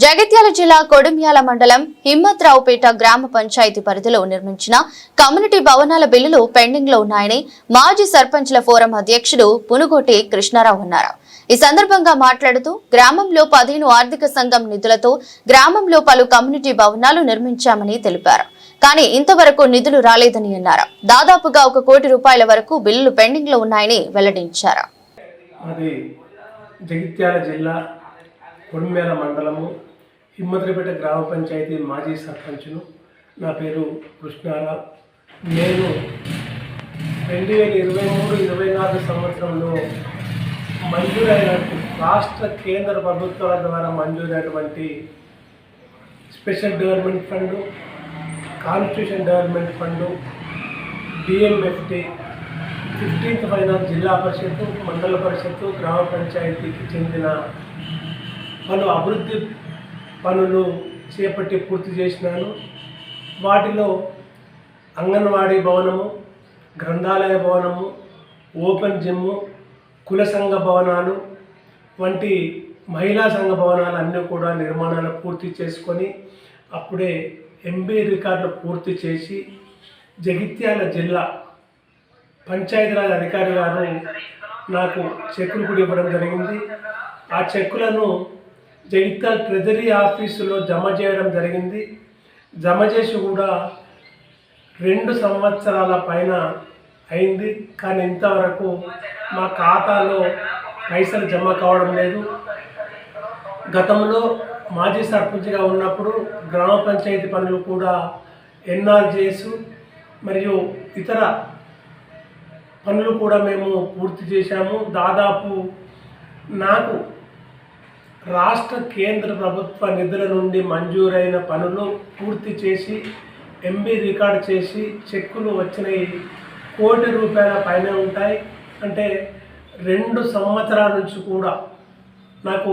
జగిత్యాల జిల్లా కొడిమ్యాల మండలం హిమ్మత్రావుపేట గ్రామ పంచాయతీ పరిధిలో నిర్మించిన కమ్యూనిటీ భవనాల బిల్లులు పెండింగ్ లో ఉన్నాయని మాజీ సర్పంచ్ల ఫోరం అధ్యక్షుడు పునుగోటి కృష్ణారావు అన్నారు. ఈ సందర్భంగా మాట్లాడుతూ గ్రామంలో 15 ఆర్థిక సంఘం నిధులతో గ్రామంలో పలు కమ్యూనిటీ భవనాలు నిర్మించామని తెలిపారు. కానీ ఇంతవరకు నిధులు రాలేదని అన్నారు. దాదాపుగా 1 కోటి రూపాయల వరకు బిల్లులు పెండింగ్ లో ఉన్నాయని వెల్లడించారు. కొడిమ్యాల మండలము హిమ్మత్రావుపేట గ్రామ పంచాయతీ మాజీ సర్పంచ్ను. నా పేరు కృష్ణారావు. నేను 2023-24 సంవత్సరంలో మంజూరైన రాష్ట్ర కేంద్ర ప్రభుత్వాల ద్వారా మంజూరైనటువంటి special development fund, constitution development fund, DMFT, 15th finance జిల్లా పరిషత్తు, మండల పరిషత్తు, గ్రామ పంచాయతీకి చెందిన పలు అభివృద్ధి పనులు చేపట్టి పూర్తి చేసినాను. వాటిలో అంగన్వాడీ భవనము, గ్రంథాలయ భవనము, ఓపెన్ జిమ్, కుల సంఘ భవనాలు వంటి మహిళా సంఘ భవనాలు అన్నీ కూడా నిర్మాణాలు పూర్తి చేసుకొని అప్పుడే ఎంబీ రికార్డులు పూర్తి చేసి జగిత్యాల జిల్లా పంచాయతీరాజ్ అధికారి గారు నాకు చెక్కులు కూడా ఇవ్వడం జరిగింది. ఆ చెక్కులను జగిత్యాల ట్రెజరీ ఆఫీసులో జమ చేయడం జరిగింది. జమ చేసి కూడా 2 సంవత్సరాల పైన అయింది. కానీ ఇంతవరకు మా ఖాతాలో పైసలు జమ కావడం లేదు. గతంలో మాజీ సర్పంచ్గా ఉన్నప్పుడు గ్రామ పంచాయతీ పనులు కూడా ఎన్ఆర్జీఎస్ మరియు ఇతర పనులు కూడా మేము పూర్తి చేశాము. దాదాపు నాకు రాష్ట్ర కేంద్ర ప్రభుత్వ నిధుల నుండి మంజూరైన పనులు పూర్తి చేసి ఎంబీ రికార్డ్ చేసి చెక్కులు వచ్చినాయి 1 కోటి రూపాయల పైన ఉంటాయి. అంటే 2 సంవత్సరాల నుంచి కూడా నాకు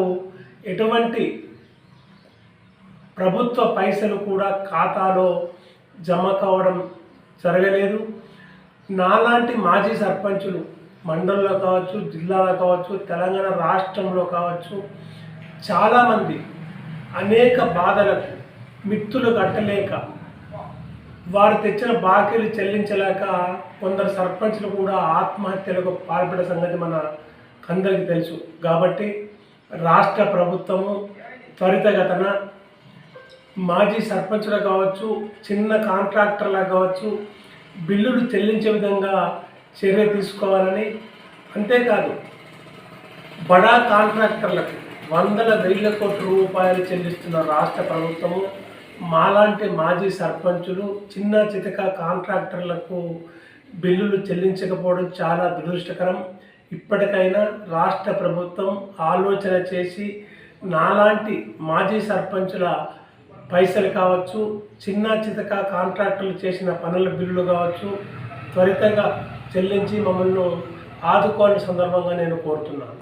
ఎటువంటి ప్రభుత్వ పైసలు కూడా ఖాతాలో జమ కావడం జరగలేదు. నాలాంటి మాజీ సర్పంచులు మండలంలో కావచ్చు, జిల్లాలో కావచ్చు, తెలంగాణ రాష్ట్రంలో కావచ్చు చాలామంది అనేక బాధలకు మిత్తులు కట్టలేక, వారు తెచ్చిన బాకీలు చెల్లించలేక కొందరు సర్పంచులు కూడా ఆత్మహత్యలకు పాల్పడే సంగతి మన అందరికీ తెలుసు. కాబట్టి రాష్ట్ర ప్రభుత్వము త్వరితగతన మాజీ సర్పంచులు కావచ్చు, చిన్న కాంట్రాక్టర్లకు కావచ్చు బిల్లులు చెల్లించే విధంగా చర్య తీసుకోవాలని, అంతేకాదు బడా కాంట్రాక్టర్లకు వందల వేల కోట్ల రూపాయలు చెల్లిస్తున్న రాష్ట్ర ప్రభుత్వము మాలాంటి మాజీ సర్పంచులు, చిన్న చితక కాంట్రాక్టర్లకు బిల్లులు చెల్లించకపోవడం చాలా దురదృష్టకరం. ఇప్పటికైనా రాష్ట్ర ప్రభుత్వం ఆలోచన చేసి నాలాంటి మాజీ సర్పంచుల పైసలు కావచ్చు, చిన్న చితక కాంట్రాక్టర్లు చేసిన పనుల బిల్లులు కావచ్చు త్వరితంగా చెల్లించి మమ్మల్ని ఆదుకోవాలని సందర్భంగా నేను కోరుతున్నాను.